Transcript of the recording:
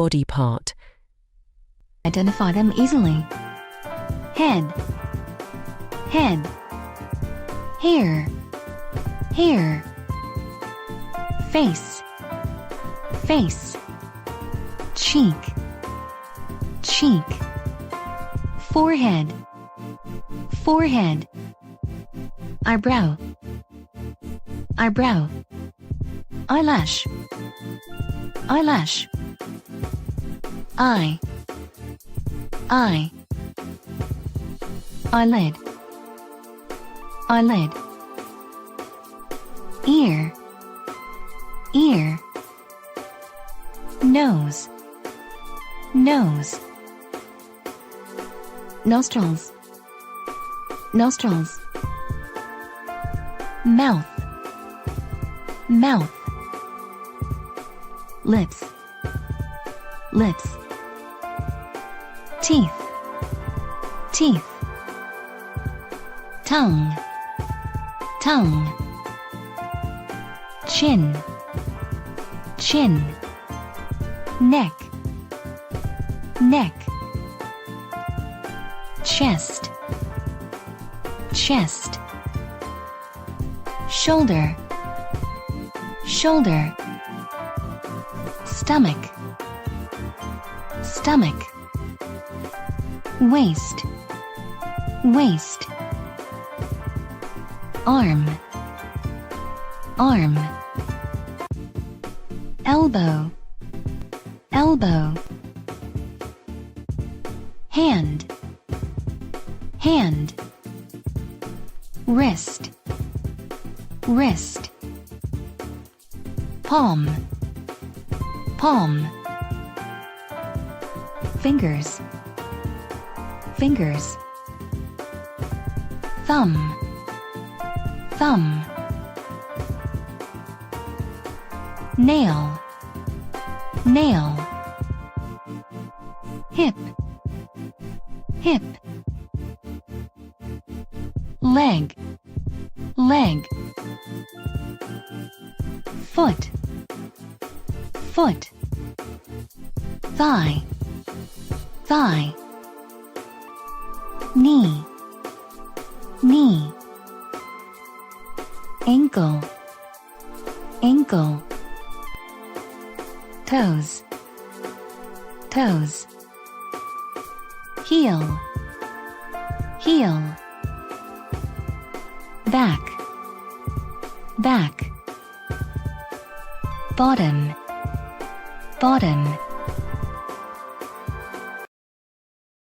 body part. Identify them easily. Head, head. Hair, hair. Face, face. Cheek, cheek. Forehead, forehead. Eyebrow, eyebrow. Eyelash, eyelash. Eye, eye. Eyelid, eyelid. Ear, ear. Nose, nose. Nostrils, nostrils. Mouth, mouth. Lips, lips. Teeth, teeth. Tongue, tongue. Chin, chin. Neck, neck. Chest, chest. Shoulder, shoulder. Stomach, stomach. Waist, waist. Arm, arm. Elbow, elbow. Hand, hand. Wrist, wrist. Palm, palm. Fingers, fingers. Thumb, thumb. Nail, nail. Hip, hip. Leg, leg. Foot, foot. Thigh, thigh. Knee, knee. Ankle, ankle. Toes, toes. Heel, heel. Back, back. Bottom, bottom.